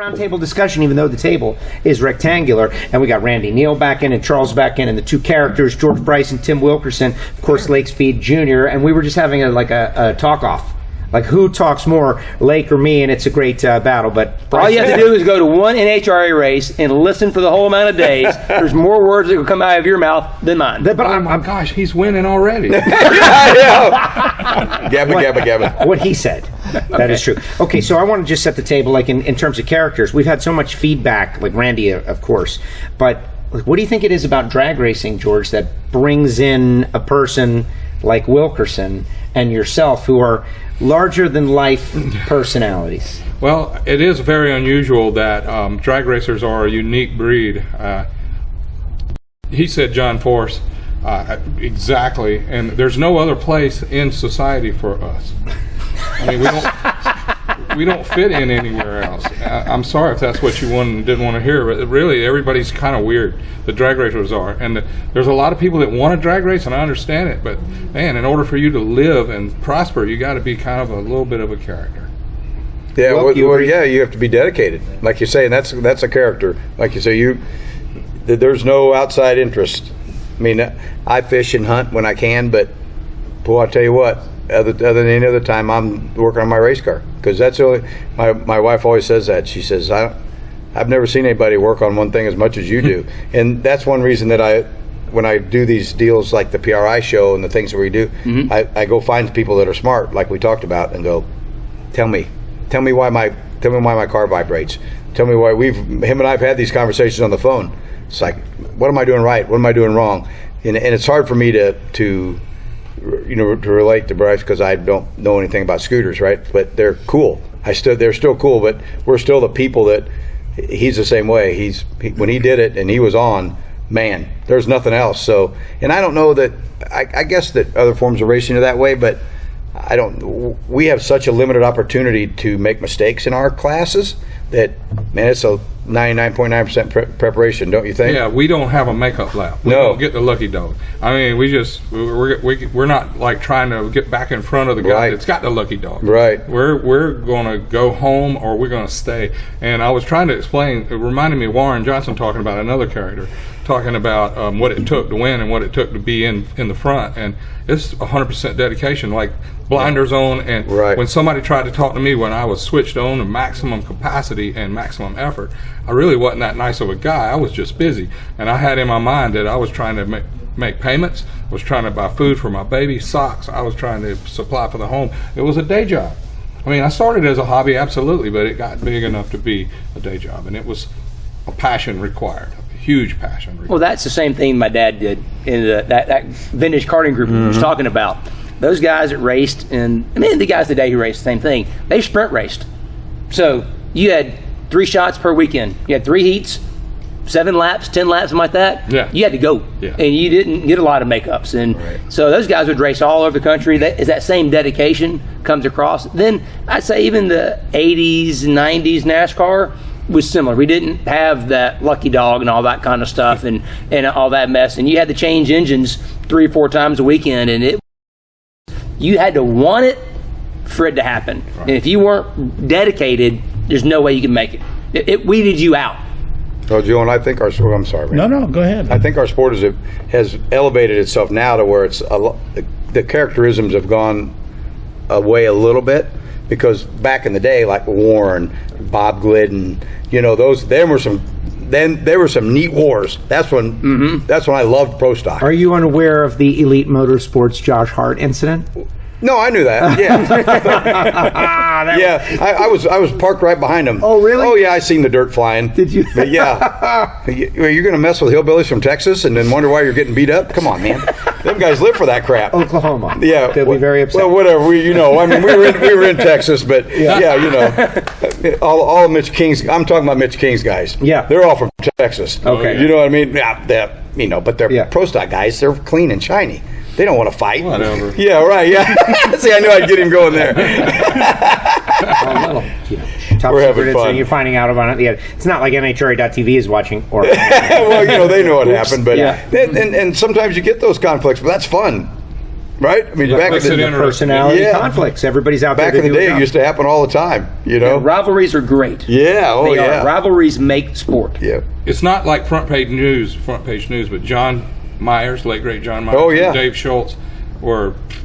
roundtable discussion, even though the table is rectangular. And we got Randy Neal back in and Charles back in, and the two characters, George Bryce and Tim WIlkerson, of course, Lake Speed Jr. And we were just having a talk-off. Like, who talks more, Lake or me? And it's a great battle. But all you have to do is go to one NHRA race and listen for the whole amount of days. There's more words that will come out of your mouth than mine. But gosh, he's winning already. Gabba. What he said. That is true. Okay, so I want to just set the table, like, in terms of characters. We've had so much feedback, like Randy, of course. But what do you think it is about drag racing, George, that brings in a person like WIlkerson and yourself, who are larger-than-life personalities? Well, it is very unusual that drag racers are a unique breed. He said John Force, exactly, and there's no other place in society for us. I mean, we don't fit in anywhere else. I'm sorry if that's what you didn't want to hear, but really everybody's kind of weird. The drag racers are, and there's a lot of people that want to drag race, and I understand it. But man, in order for you to live and prosper, you got to be kind of a little bit of a character. Yeah, you have to be dedicated, like you say, and that's a character. Like you say, there's no outside interest. I mean, I fish and hunt when I can, but boy, I tell you what. Other than any other time, I'm working on my race car, because that's the only. My wife always says that. She says, I've never seen anybody work on one thing as much as you do, and that's one reason that when I do these deals like the PRI show and the things that we do, I go find people that are smart, like we talked about, and go, tell me why my car vibrates. Tell me why him and I've had these conversations on the phone. It's like, what am I doing right? What am I doing wrong? And it's hard for me to relate to Bryce, because I don't know anything about scooters, right? But they're cool. They're still cool, but we're still the people that he's the same way. When he did it and he was on, man, there's nothing else. So, and I don't know that, I guess that other forms of racing are that way, but we have such a limited opportunity to make mistakes in our classes that, man, it's a 99.9% preparation, don't you think? Yeah, we don't have a makeup lap. We don't get the lucky dog. I mean, we're not like trying to get back in front of the guy that's got the lucky dog. Right. We're going to go home, or we're going to stay. And I was trying to explain. It reminded me of Warren Johnson talking about another character, talking about what it took to win and what it took to be in the front. And it's 100% dedication, like blinders on. And when somebody tried to talk to me when I was switched on to maximum capacity and maximum effort, I really wasn't that nice of a guy. I was just busy. And I had in my mind that I was trying to make payments. I was trying to buy food for my baby, socks. I was trying to supply for the home. It was a day job. I mean, I started as a hobby, absolutely, but it got big enough to be a day job. And it was a passion required. Huge passion. Well, that's the same thing my dad did in that vintage karting group we was talking about. Those guys that raced, and the guys today who raced, the same thing. They sprint raced. So you had 3 shots per weekend. You had 3 heats, 7 laps, 10 laps, something like that. Yeah. You had to go. Yeah. And you didn't get a lot of makeups. And so those guys would race all over the country. That same dedication comes across. Then I'd say even the 80s, 90s NASCAR was similar. We didn't have that lucky dog and all that kind of stuff and all that mess. And you had to change engines 3 or 4 times a weekend, and you had to want it for it to happen. Right. And if you weren't dedicated, there's no way you can make it. It weeded you out. Oh, Joe, and I think our sport, I'm sorry, man. No, go ahead. I think our sport has elevated itself now to where the characterisms have gone away a little bit, because back in the day, like Warren, Bob Glidden, there were some neat wars. That's when I loved pro stock. Are you unaware of the Elite Motorsports Josh Hart incident? No, I knew that. Yeah. I was parked right behind him. Oh, really? Oh, yeah, I seen the dirt flying. Did you? But yeah. You're going to mess with hillbillies from Texas and then wonder why you're getting beat up? Come on, man. Them guys live for that crap. Oklahoma. Yeah. They'll be very upset. Well, whatever. We were in Texas, but all Mitch King's. I'm talking about Mitch King's guys. Yeah. They're all from Texas. Okay. You know what I mean? Yeah. But they're pro stock guys. They're clean and shiny. They don't want to fight. Whatever. Yeah, right, yeah. See, I knew I'd get him going there. Top We're secret having fun. You're finding out about it. Yeah, it's not like NHRA.tv is watching. Or well, they know what happened. But and sometimes you get those conflicts, but that's fun. right? I mean, back in the personality conflicts. Everybody's out there. Back in the day, it used to happen all the time. You know, and rivalries are great. Yeah, they are. Rivalries make sport. Yeah, it's not like front page news, but John Myers, late great John Myers, and Dave Schultz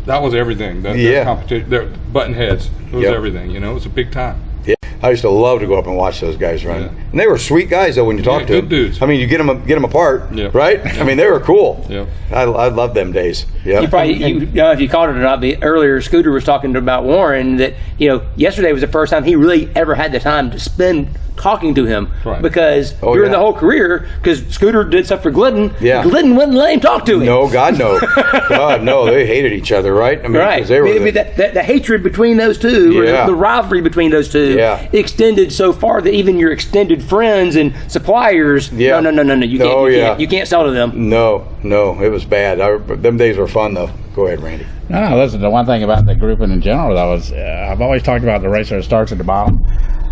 that was everything. That competition, their button heads was everything. You know, it was a big time. Yeah, I used to love to go up and watch those guys run, and they were sweet guys though when you talk to them. Good dudes. I mean, you get them apart, right? I mean, they were cool. Yeah, I loved them days. Yeah, you probably if you caught it or not. Earlier, Scooter was talking about Warren that yesterday was the first time he really ever had the time to spend talking to him because during the whole career, because Scooter did stuff for Glidden, Glidden wouldn't let him talk to him. No, God no, God no, they hated each other, right? I mean, right. They were the hatred between those two, or the rivalry between those two, extended so far that even your extended friends and suppliers, no, you can't sell to them. No, it was bad. Them days were fun though. Go ahead, Randy. No, listen, the one thing about the grouping in general, though, is I've always talked about the racer that starts at the bottom.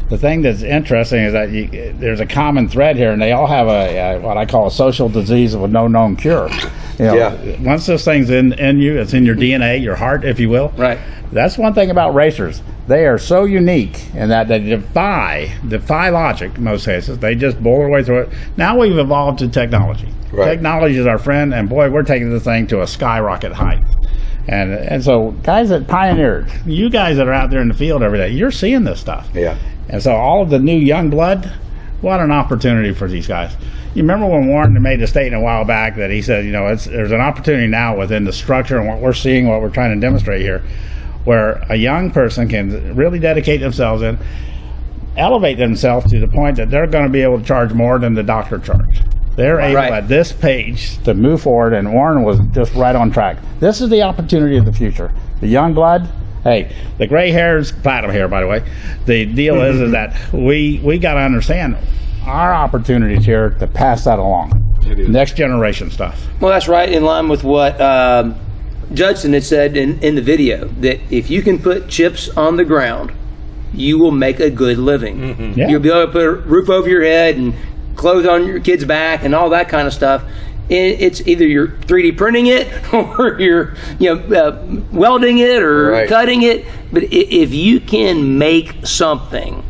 The thing that's interesting is that there's a common thread here, and they all have what I call a social disease with no known cure. Once this thing's in you, it's in your DNA, your heart, if you will. Right. That's one thing about racers. They are so unique in that they defy logic in most cases. They just bowl their way through it. Now we've evolved to technology. Right. Technology is our friend, and boy, we're taking this thing to a skyrocket height. And so guys that pioneered, you guys that are out there in the field every day, you're seeing this stuff. Yeah. And so all of the new young blood, what an opportunity for these guys. You remember when Warren made a statement a while back that he said, there's an opportunity now within the structure and what we're seeing, what we're trying to demonstrate here, where a young person can really dedicate themselves and elevate themselves to the point that they're going to be able to charge more than the doctor charged. They're able at this page to move forward, and Warren was just right on track. This is the opportunity of the future. The young blood, hey, the gray hair's platinum hair, by the way. The deal is that we got to understand our opportunities here to pass that along. Next generation stuff. Well, that's right in line with what Judson had said in the video, that if you can put chips on the ground, you will make a good living. Mm-hmm. Yeah. You'll be able to put a roof over your head and clothes on your kid's back and all that kind of stuff. It's either you're 3D printing it or you're welding it or cutting it. But if you can make something,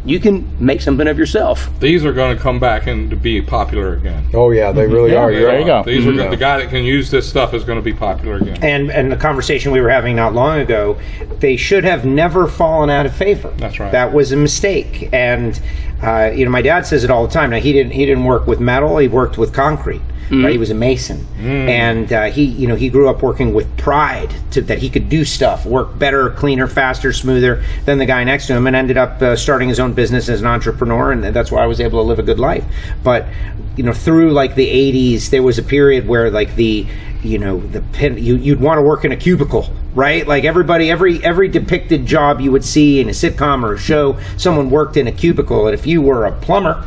you can make something of yourself. These are going to come back and to be popular again. Oh yeah, they really are. There you go. These are the guy that can use this stuff is going to be popular again. And the conversation we were having not long ago, they should have never fallen out of favor. That's right. That was a mistake. And my dad says it all the time. Now he didn't work with metal. He worked with concrete. Mm-hmm. Right? He was a mason, and he grew up working with pride that he could do stuff, work better, cleaner, faster, smoother than the guy next to him, and ended up starting his own business as an entrepreneur, and that's why I was able to live a good life. But through like the 80s, there was a period where like you'd want to work in a cubicle, right? Like every depicted job you would see in a sitcom or a show, someone worked in a cubicle, and if you were a plumber,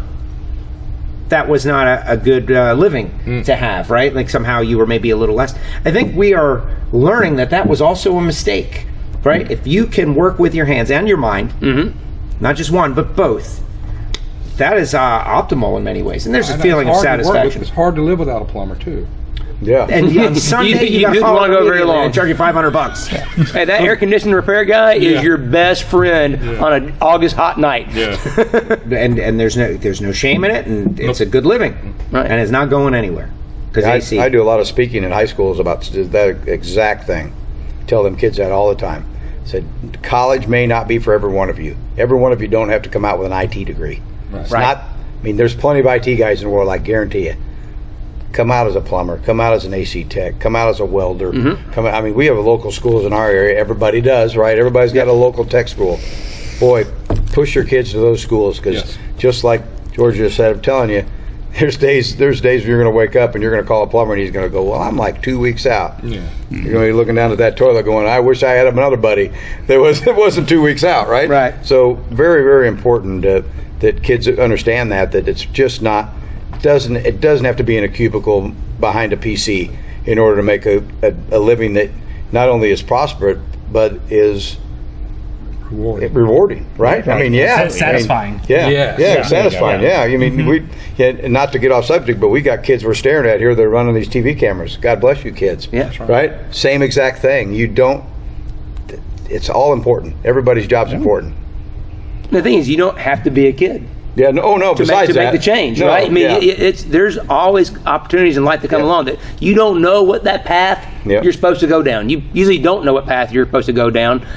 that was not a good living to have, right? Like somehow you were maybe a little less. I think we are learning that was also a mistake, right? If you can work with your hands and your mind, not just one, but both, that is optimal in many ways. And there's a feeling of satisfaction. It's hard to live without a plumber, too. Yeah. And on Sunday, you didn't want to go very long. Charge you $500. Hey, that air conditioning repair guy is your best friend on an August hot night. Yeah. and there's no shame in it, and it's a good living, and it's not going anywhere. Because I do a lot of speaking in high schools about that exact thing. Tell them kids that all the time. Said college may not be for every one of you. Every one of you don't have to come out with an IT degree. Right. It's not. I mean, there's plenty of IT guys in the world. I guarantee you. Come out as a plumber, come out as an AC tech, come out as a welder. We have local schools in our area. Everybody does, right? Everybody's got a local tech school. Boy, push your kids to those schools, because just like George just said, I'm telling you, there's days where you're going to wake up and you're going to call a plumber and he's going to go, well, I'm like 2 weeks out. Yeah. You're going to be looking down at that toilet going, I wish I had another buddy that wasn't 2 weeks out, right? Right. So very, very important that kids understand that it's just not. It doesn't have to be in a cubicle behind a PC in order to make a living that not only is prosperous but is rewarding, right? I mean, yeah, satisfying. Satisfying. Yeah, I mean, not to get off subject, but we got kids we're staring at here that are running these TV cameras. God bless you, kids. Yeah, right. Same exact thing. You don't. It's all important. Everybody's job's important. The thing is, you don't have to be a kid. Yeah. No. To make the change, right? I mean, there's always opportunities in life that come along that you don't know what that path you're supposed to go down. You usually don't know what path you're supposed to go down.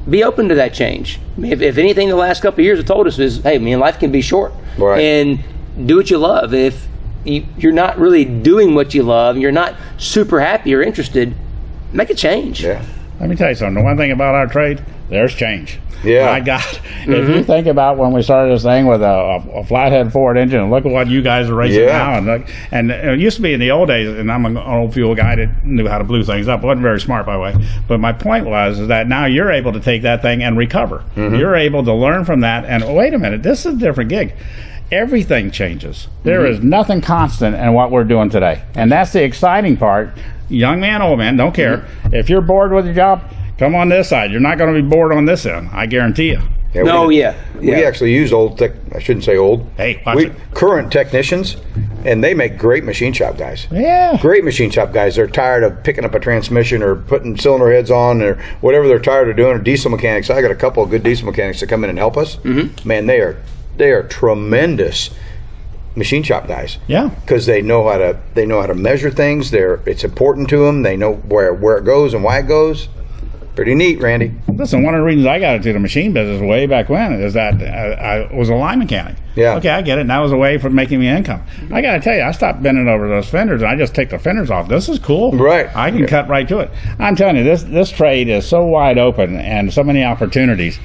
Be open to that change. I mean, if anything, the last couple of years have told us is, hey, man, life can be short, and do what you love. If you're not really doing what you love, you're not super happy or interested, make a change. Yeah. Let me tell you something. The one thing about our trade, there's change. Yeah. My God. If you think about when we started this thing with a flathead Ford engine, and look at what you guys are racing now. And it used to be in the old days, and I'm an old fuel guy that knew how to blew things up. Wasn't very smart, by the way. But my point was is that now you're able to take that thing and recover. You're able to learn from that. And wait a minute, this is a different gig. Everything changes. There is nothing constant in what we're doing today. And that's the exciting part. Young man, old man, don't care. If you're bored with your job, come on this side. You're not going to be bored on this end. I guarantee you. We actually use I shouldn't say old. Hey, current technicians, and they make great machine shop guys. Yeah. Great machine shop guys. They're tired of picking up a transmission or putting cylinder heads on or whatever they're tired of doing, or diesel mechanics. I got a couple of good diesel mechanics that come in and help us. Man, they are tremendous machine shop guys. Yeah. Because they know how to measure things. It's important to them. They know where it goes and why it goes. Pretty neat, Randy. Listen, one of the reasons I got into the machine business way back when is that I was a line mechanic. Yeah. Okay, I get it. And that was a way for making me income. I got to tell you, I stopped bending over those fenders and I just take the fenders off. This is cool. Right. I can cut right to it. I'm telling you, this trade is so wide open and so many opportunities.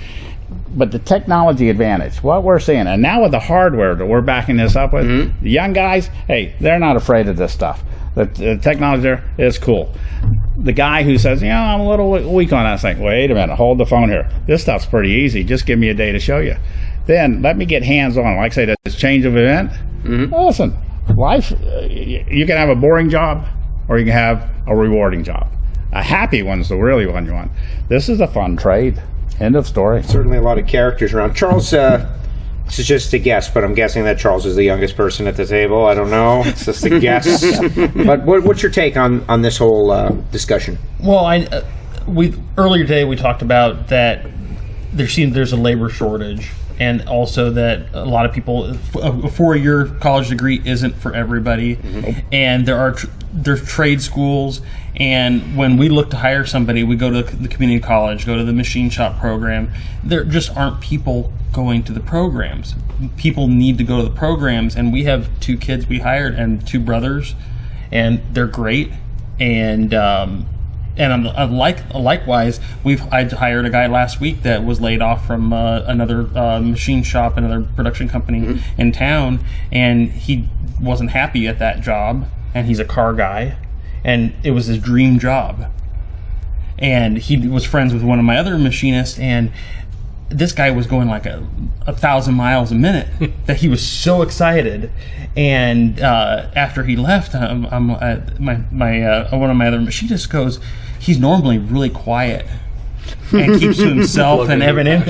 But the technology advantage, what we're seeing, and now with the hardware that we're backing this up with, the young guys, hey, they're not afraid of this stuff. The technology there is cool. The guy who says, I'm a little weak on that thing, wait a minute, hold the phone here. This stuff's pretty easy. Just give me a day to show you. Then let me get hands-on. Like I say, this change of event. Listen, life, you can have a boring job or you can have a rewarding job. A happy one's the really one you want. This is a fun trade. End of story. Certainly a lot of characters around. Charles, this is just a guess, but I'm guessing that Charles is the youngest person at the table. I don't know. It's just a guess. But what's your take on this whole discussion? Well, earlier today we talked about that there's a labor shortage, and also that a lot of people, a 4-year college degree isn't for everybody, and there's trade schools. And when we look to hire somebody, we go to the community college, go to the machine shop program. There just aren't people going to the programs. People need to go to the programs, and we have 2 kids we hired and 2 brothers, and they're great. And likewise, I hired a guy last week that was laid off from another machine shop, another production company in town, and he wasn't happy at that job, and he's a car guy. And it was his dream job. And he was friends with one of my other machinists, and this guy was going like 1,000 miles a minute that he was so excited. And after he left, one of my other machinists goes, he's normally really quiet and keeps to himself and everything.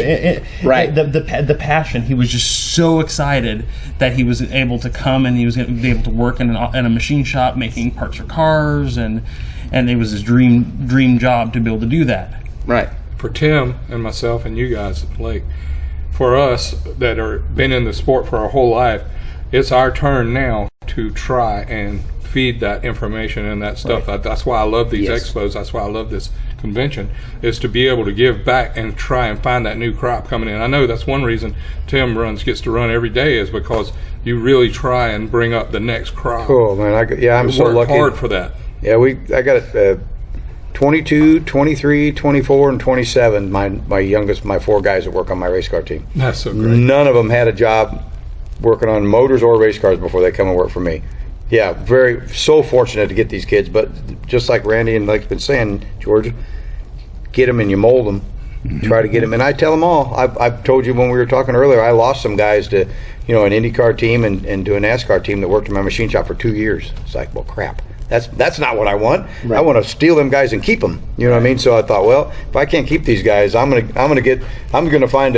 Right. The passion. He was just so excited that he was able to come and he was going to be able to work in a machine shop making parts for cars, and it was his dream job to be able to do that. Right. For Tim and myself and you guys, like for us that are been in the sport for our whole life, it's our turn now to try and feed that information and that stuff. Right. That's why I love these expos. That's why I love this convention, is to be able to give back and try and find that new crop coming in. I know that's one reason Tim gets to run every day, is because you really try and bring up the next crop. Cool, man. I'm so lucky. Hard for that. Yeah, I got 22, 23, 24, and 27. My youngest, my 4 guys that work on my race car team. That's so great. None of them had a job working on motors or race cars before they come and work for me. Yeah, so fortunate to get these kids, but just like Randy and like you've been saying, George, get them and you mold them. Try to get them, and I tell them all. I've told you when we were talking earlier, I lost some guys to, an IndyCar team and to a NASCAR team that worked in my machine shop for 2 years. It's like, well, crap. That's not what I want. Right. I want to steal them guys and keep them. You know what I mean? So I thought, well, if I can't keep these guys, I'm gonna find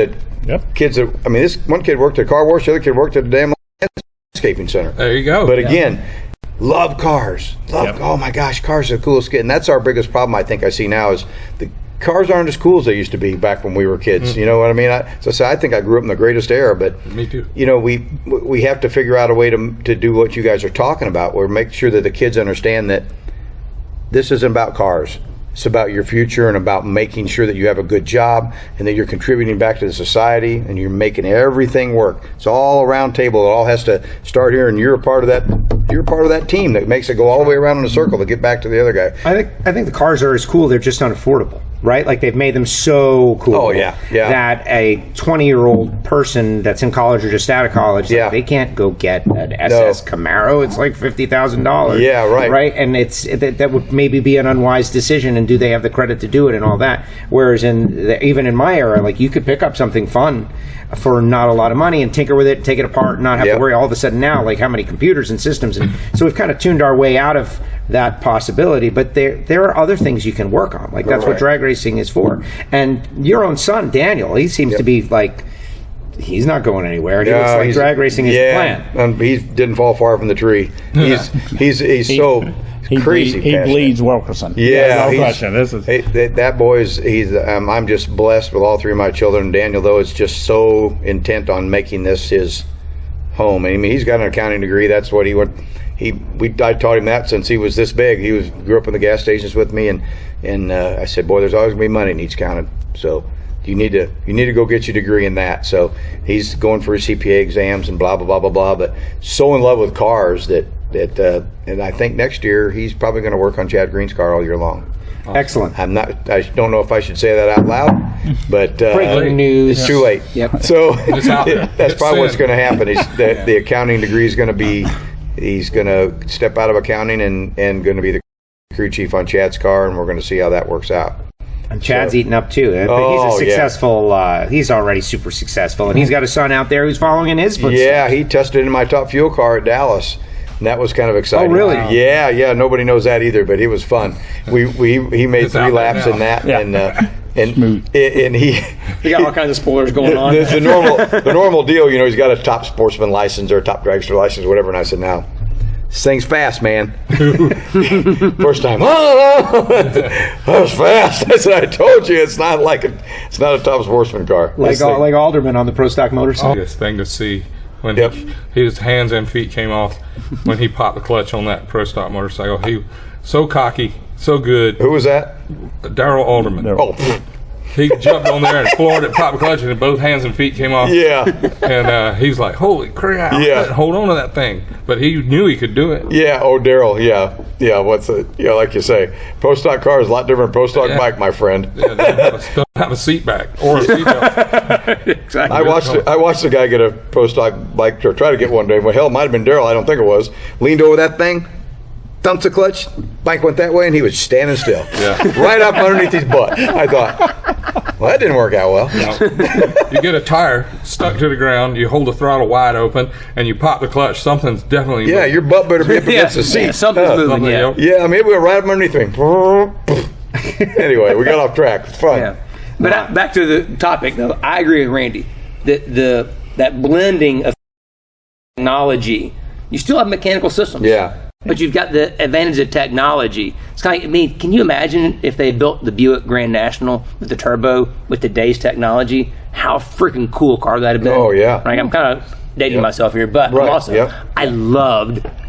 kids that. I mean, this one kid worked at a car wash, the other kid worked at a damn landscaping center. There you go. But again, love cars. Oh my gosh, cars are the coolest kid, and that's our biggest problem. I think I see now is the cars aren't as cool as they used to be back when we were kids. You know what I mean? I think I grew up in the greatest era, but me too. You know, we have to figure out a way to do what you guys are talking about, where make sure that the kids understand that this isn't about cars. It's about your future and about making sure that you have a good job and that you're contributing back to the society and you're making everything work. It's all a round table. It all has to start here, and you're a part of that. You're a part of that team that makes it go all the way around in a circle to get back to the other guy. I think the cars are as cool. They're just unaffordable, right? Like they've made them so cool. Oh yeah. That a 20-year-old person that's in college or just out of college, like, they can't go get an SS Camaro. It's like $50,000. Yeah, right. Right, and that would maybe be an unwise decision. And do they have the credit to do it and all that? Whereas even in my era, like you could pick up something fun for not a lot of money and tinker with it, take it apart, and not have to worry. All of a sudden now, like how many computers and systems, and so we've kind of tuned our way out of that possibility. But there are other things you can work on. Like that's what drag racing is for. And your own son, Daniel, he seems to be like, he's not going anywhere. He looks like drag racing is the plan. He didn't fall far from the tree. He's so crazy. He bleeds WIlkerson. Yeah, no question. That boy is. I'm just blessed with all three of my children. Daniel, though, is just so intent on making this his home. I mean, he's got an accounting degree. That's what he went. I taught him that since he was this big. He grew up in the gas stations with me, and I said, boy, there's always gonna be money needs counted. So you need to go get your degree in that. So he's going for his CPA exams and blah blah blah blah blah. But so in love with cars that and I think next year he's probably going to work on Chad Green's car all year long. Awesome. Excellent. I don't know if I should say that out loud, but breaking news. It's too late. Yep. So that's probably what's going to happen. The accounting degree is going to be. He's going to step out of accounting and going to be the crew chief on Chad's car, and we're going to see how that works out. And Chad's eating up too. He's a successful. He's already super successful, and he's got a son out there who's following in his footsteps. Yeah, he tested in my top fuel car at Dallas. And that was kind of exciting. Oh, really? Wow. Yeah. Nobody knows that either, but it was fun. He made 3 laps in that, and he got all kinds of spoilers going on. The normal deal, he's got a top sportsman license or a top dragster license, or whatever. And I said, "Now, this thing's fast, man." First time, that was fast. I said, "I told you, it's not a top sportsman car." Like Alderman on the Pro Stock motorcycle. Biggest thing to see. When his hands and feet came off when he popped the clutch on that Pro Stock motorcycle. He so cocky, so good. Who was that? Darrell Alderman. Oh. He jumped on there and floored it, popped the clutch, and both hands and feet came off. Yeah. And he was like, holy crap, hold on to that thing. But he knew he could do it. Yeah, Darrell, yeah. Like you say, Pro Stock car is a lot different than Pro Stock bike, my friend. Yeah, don't have a seat back or a seat belt. Exactly. I watched the guy get a Pro Stock bike, or try to get one day. Well, hell, it might have been Darrell, I don't think it was. Leaned over that thing, thumped the clutch, bike went that way, and he was standing still. Yeah. Right up underneath his butt. I thought, well, that didn't work out well. No. You get a tire stuck to the ground, you hold the throttle wide open, and you pop the clutch, something's definitely moving. Your butt better be up against the seat. Yeah, something's moving, Yeah, I mean, it went right up underneath me. Anyway, we got off track. It's fun. Yeah. But back to the topic, though, I agree with Randy. That blending of technology, you still have mechanical systems. Yeah. But you've got the advantage of technology. It's kind of, can you imagine if they built the Buick Grand National with the turbo with today's technology? How freaking cool a car that'd have been. Oh, yeah. Right? I'm kind of dating myself here, but I'm also, I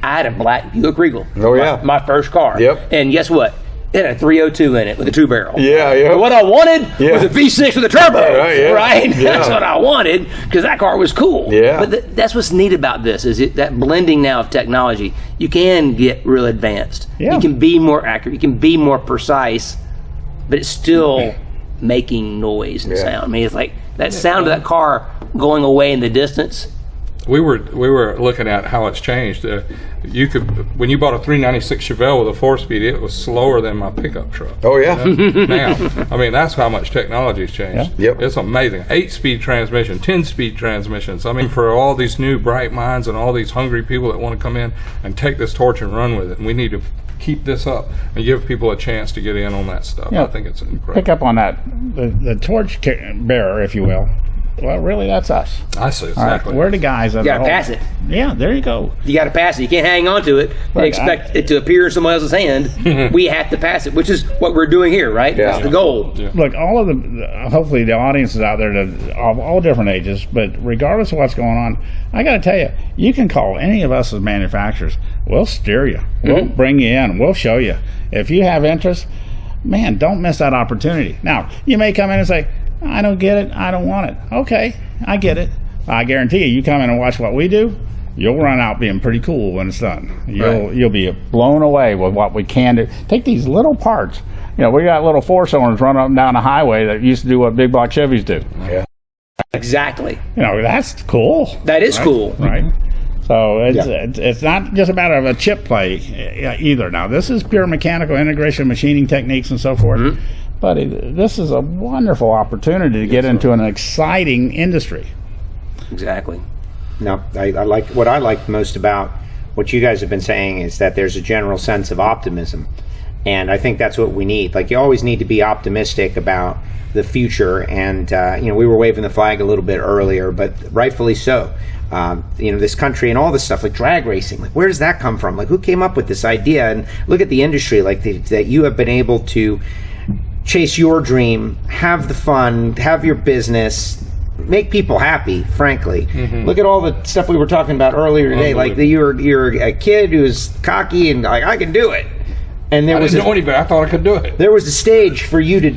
had a black Buick Regal. Oh, yeah. My first car. Yep. And guess what? It had a 302 in it with a 2-barrel. Yeah. But what I wanted was a V6 with a turbo. Right? Yeah. That's what I wanted because that car was cool. Yeah. But that's what's neat about this is that blending now of technology. You can get real advanced. Yeah. You can be more accurate. You can be more precise, but it's still making noise and sound. I mean, it's like that sound of that car going away in the distance we were looking at how it's changed. You could, when you bought a 396 Chevelle with a 4-speed, it was slower than my pickup truck. Oh yeah. Now, I mean, that's how much technology's changed. Yeah. Yep. It's amazing. 8-speed transmission, 10-speed transmissions. I mean, for all these new bright minds and all these hungry people that want to come in and take this torch and run with it, and we need to keep this up and give people a chance to get in on that stuff. Yeah. I think it's incredible. Pick up on that. The torch bearer, if you will. Well, really, that's us. I see, All right, exactly. we're the guys that You got to pass it. Yeah, there you go. You got to pass it. You can't hang on to it and expect it to appear in someone else's hand. We have to pass it, which is what we're doing here, right? Yeah. That's the goal. Yeah. Look, all of the hopefully the audiences out there that of all different ages, but regardless of what's going on, I got to tell you, you can call any of us as manufacturers. We'll steer you. We'll bring you in. We'll show you. If you have interest, man, don't miss that opportunity. Now, you may come in and say, I don't get it. I don't want it. Okay, I get it. I guarantee you come in and watch what we do, you'll run out being pretty cool when it's done. You'll be blown away with what we can do. Take these little parts. You know, we got little 4-cylinders running up and down the highway that used to do what big block Chevys do. Yeah. Exactly. You know, that's cool. That is cool. Right? So it's not just a matter of a chip play either. Now, this is pure mechanical integration, machining techniques, and so forth. But this is a wonderful opportunity to get into an exciting industry. Exactly. No, I like what I like most about what you guys have been saying is that there's a general sense of optimism, and I think that's what we need. Like, you always need to be optimistic about the future, and we were waving the flag a little bit earlier, but rightfully so. This country and all this stuff, like drag racing, like where does that come from? Like, who came up with this idea? And look at the industry, like that you have been able to chase your dream, have the fun, have your business, make people happy, frankly. Look at all the stuff we were talking about earlier today. Like, you're a kid who's cocky and like, I can do it. And there was any better. I thought I could do it. There was a stage for you to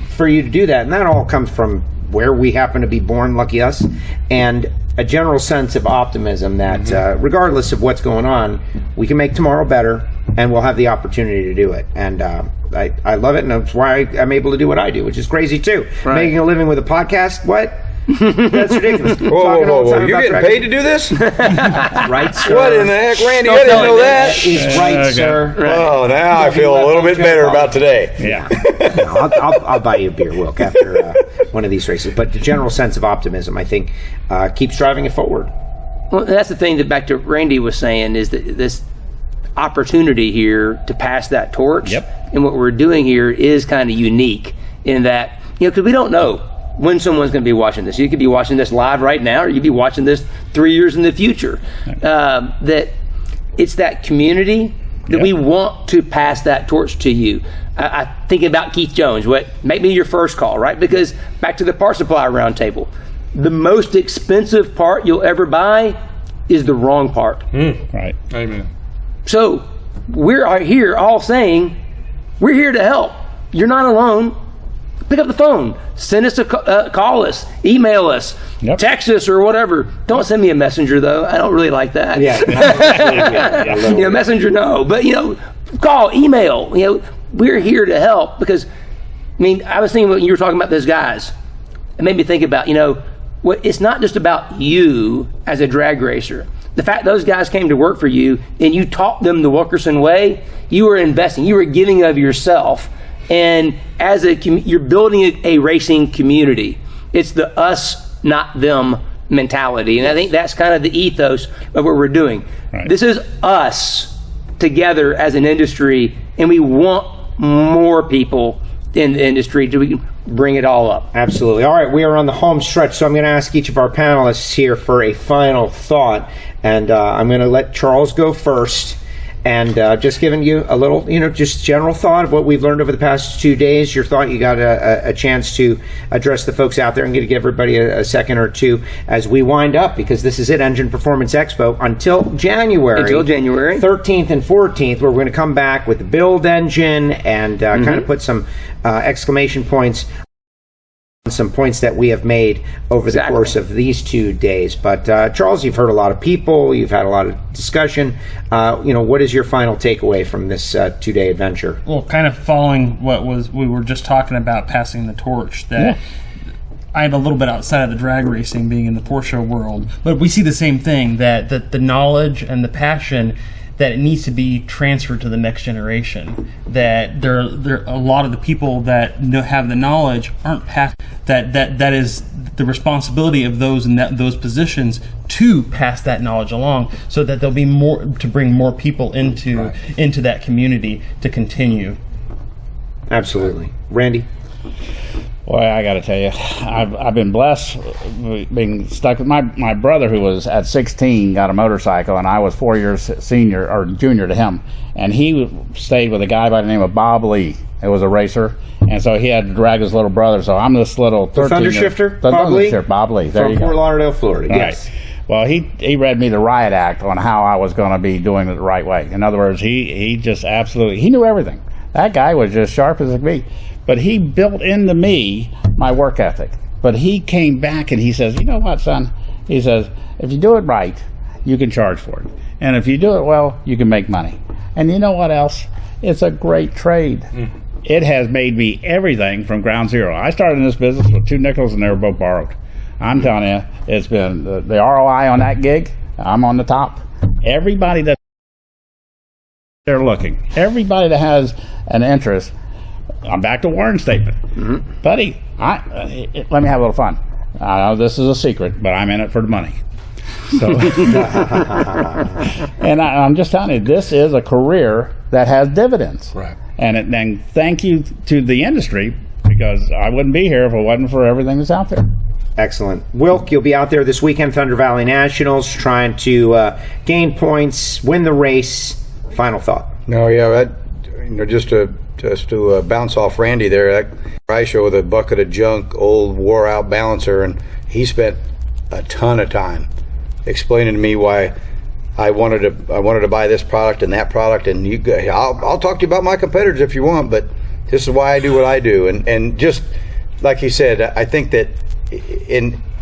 do that, and that all comes from where we happen to be born, lucky us, and a general sense of optimism that regardless of what's going on, we can make tomorrow better, and we'll have the opportunity to do it. And I love it, and that's why I'm able to do what I do, which is crazy too. Right. Making a living with a podcast, what? That's ridiculous. Whoa. You're getting paid to do this? Right, sir. What in the heck, Randy? I didn't know that. He's right, sir. Right. Oh, now I feel a little bit better about today. Yeah. No, I'll buy you a beer, Wilk, after one of these races. But the general sense of optimism, I think, keeps driving it forward. Well, that's the thing that back to Randy was saying is that this opportunity here to pass that torch. Yep. And what we're doing here is kind of unique in that, because we don't know when someone's going to be watching this. You could be watching this live right now, or you could be watching this 3 years in the future. That it's that community that we want to pass that torch to you. I think about Keith Jones. Make me your first call, right? Because back to the Parts Supply Roundtable, the most expensive part you'll ever buy is the wrong part. Right. Amen. So we're here all saying, we're here to help. You're not alone. Pick up the phone. Send us call us. Email us. Yep. Text us or whatever. Don't send me a messenger, though. I don't really like that. Yeah. Messenger, no. But, call, email. We're here to help because, I was thinking when you were talking about those guys, it made me think about, it's not just about you as a drag racer. The fact those guys came to work for you and you taught them the WIlkerson way, you were investing, you were giving of yourself. And as you're building a racing community. It's the us, not them mentality. And I think that's kind of the ethos of what we're doing. Right. This is us together as an industry, and we want more people in the industry to we can bring it all up. Absolutely. All right, we are on the home stretch, so I'm going to ask each of our panelists here for a final thought, and I'm going to let Charles go first. And just giving you a little, just general thought of what we've learned over the past 2 days. Your thought, you got a chance to address the folks out there and get to give everybody a second or two as we wind up, because this is it, Engine Performance Expo, until January 13th and 14th, where we're going to come back with the build engine and kind of put some exclamation points on some points that we have made over the course of these 2 days. But Charles, you've heard a lot of people, you've had a lot of discussion. What is your final takeaway from this 2-day adventure? Well, kind of following what we were just talking about, passing the torch, that I'm a little bit outside of the drag racing, being in the Porsche world, but we see the same thing, that the knowledge and the passion, that it needs to be transferred to the next generation. That there a lot of the people that have the knowledge aren't passed. That is the responsibility of those in those positions to pass that knowledge along, so that there'll be more to bring more people into that community to continue. Absolutely, Randy. Boy, I got to tell you, I've been blessed being stuck with my brother, who was at 16, got a motorcycle, and I was 4 years senior or junior to him, and he stayed with a guy by the name of Bob Lee. It was a racer, and so he had to drag his little brother. So I'm this little 13. The Thundershifter, Bob Lee. There you go. From Fort Lauderdale, Florida. Right. Yes. Well, he read me the riot act on how I was going to be doing it the right way. In other words, he just absolutely, he knew everything. That guy was just sharp as it could be. But he built into me my work ethic. But he came back and he says, you know what, son? He says, if you do it right, you can charge for it. And if you do it well, you can make money. And you know what else? It's a great trade. It has made me everything from ground zero. I started in this business with 2 nickels and they were both borrowed. I'm telling you, it's been the ROI on that gig, I'm on the top. Everybody that they're looking, everybody that has an interest, I'm back to Warren's statement. Buddy, let me have a little fun. I know this is a secret, but I'm in it for the money. So, and I'm just telling you, this is a career that has dividends. Right. And thank you to the industry, because I wouldn't be here if it wasn't for everything that's out there. Excellent. Wilk, you'll be out there this weekend, Thunder Valley Nationals, trying to gain points, win the race. Final thought. No, yeah, just to bounce off Randy there, that I show with a bucket of junk, old wore-out balancer, and he spent a ton of time explaining to me why I wanted to buy this product and that product. And I'll talk to you about my competitors if you want, but this is why I do what I do. And just like he said, I think that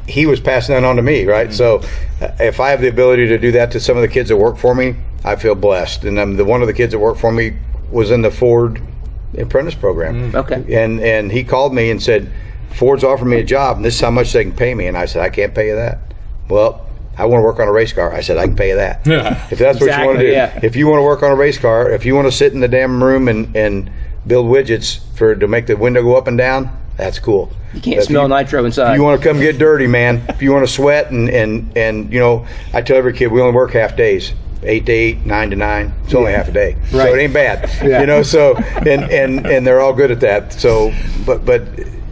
he was passing that on to me, right? So if I have the ability to do that to some of the kids that work for me, I feel blessed. And one of the kids that worked for me was in the Ford apprentice program. Okay. And he called me and said, Ford's offered me a job, and this is how much they can pay me. And I said, I can't pay you that. Well, I want to work on a race car. I said, I can pay you that. If that's what you want to do. Yeah. If you want to work on a race car, if you want to sit in the damn room and build widgets to make the window go up and down, that's cool. You can't smell nitro inside. If you want to come get dirty, man, if you want to sweat and you know, I tell every kid we only work half days. 8 to 8, 9 to 9. It's only half a day, right. So it ain't bad. You know, so and they're all good at that. So, but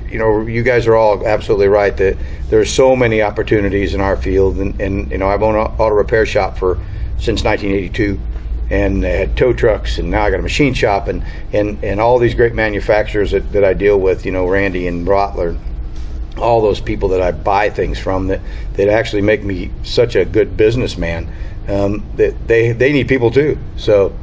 you know, you guys are all absolutely right that there's so many opportunities in our field, and you know, I've owned an auto repair shop since 1982, and had tow trucks, and now I got a machine shop, and all these great manufacturers that I deal with. You know, Randy and Rotler, all those people that I buy things from that actually make me such a good businessman. That they need people too. So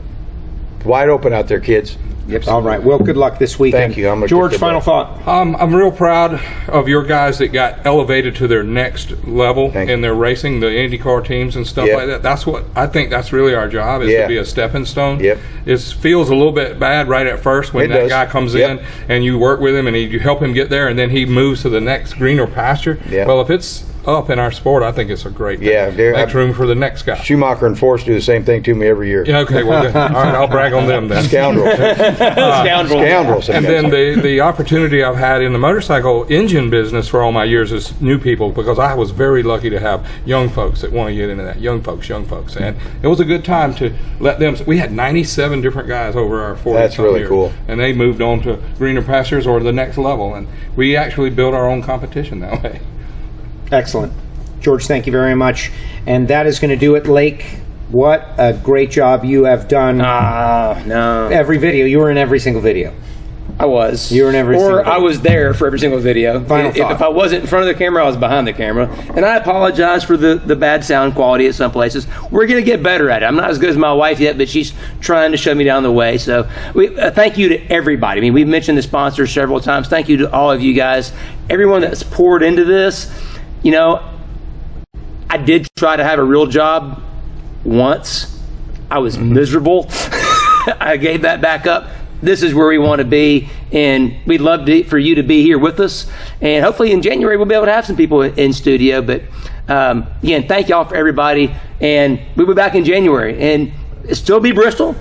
wide open out there, kids. Yep. All right. Well, good luck this weekend. Thank you. George, final thought. I'm real proud of your guys that got elevated to their next level in their racing, the IndyCar teams and stuff like that. That's what I think. That's really our job, is to be a stepping stone. It feels a little bit bad right at first when that guy comes in and you work with him and you help him get there, and then he moves to the next greener pasture. Well, if it's up in our sport, I think it's a great thing. Makes room for the next guy. Schumacher and Force do the same thing to me every year. Yeah, okay, well, then, all right, I'll brag on them then. Scoundrels. Scoundrels. And then the opportunity I've had in the motorcycle engine business for all my years is new people, because I was very lucky to have young folks that want to get into that. Young folks. And it was a good time to let them. We had 97 different guys over our 40 That's really years, cool. and they moved on to greener pastures or the next level. And we actually built our own competition that way. Excellent. George, thank you very much. And that is going to do it. Lake, what a great job you have done. No. Every video. You were in every single video. I was. You were in every single video. Or I was there for every single video. Final thought. If I wasn't in front of the camera, I was behind the camera. And I apologize for the bad sound quality at some places. We're going to get better at it. I'm not as good as my wife yet, but she's trying to show me down the way. So thank you to everybody. I mean, we've mentioned the sponsors several times. Thank you to all of you guys. Everyone that's poured into this. You know, I did try to have a real job once. I was miserable. I gave that back up. this is where we want to be, and we'd love for you to be here with us. And hopefully in January we'll be able to have some people in studio. But again, thank y'all for everybody, and we'll be back in January. And it'll still be Bristol.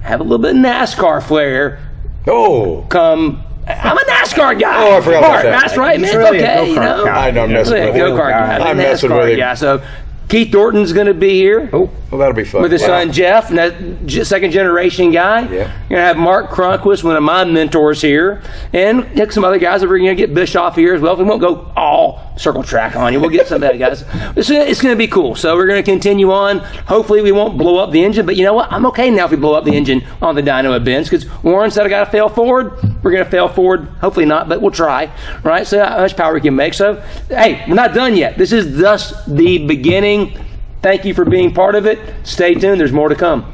Have a little bit of NASCAR flair. Oh, I'm a NASCAR guy. Oh, I forgot about that. That's right, man. He's really It's a okay, go-kart guy. I know, I'm messing with him. Go-kart guy. I'm messing with him. Guy. So Keith Thornton's going to be here. Oh, well, that'll be fun. With his son Jeff, and that second generation guy. Yeah. You're going to have Mark Cronquist, one of my mentors here, and some other guys that we're going to get Bischoff here as well. We won't go all circle track on you. We'll get some of that guys. It's going to be cool. So we're going to continue on. Hopefully we won't blow up the engine, but you know what? I'm okay now if we blow up the engine on the dyno at Benz, because Warren said I got to fail forward. We're going to fail forward. Hopefully not, but we'll try. Right? So how much power we can make. So, hey, we're not done yet. This is just the beginning. Thank you for being part of it. Stay tuned. There's more to come.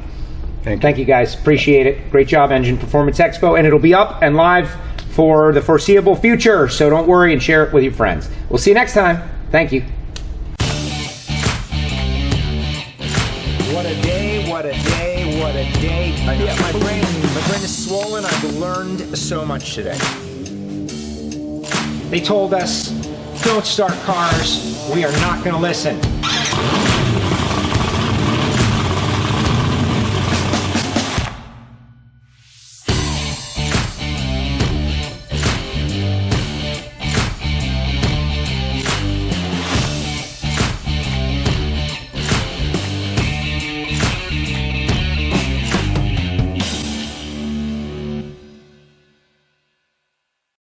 Thank you guys. Appreciate it. Great job, Engine Performance Expo. And it'll be up and live for the foreseeable future. So don't worry and share it with your friends. We'll see you next time. Thank you. What a day, what a day, what a day. Yeah, my brain is swollen. I've learned so much today. They told us, don't start cars. We are not going to listen.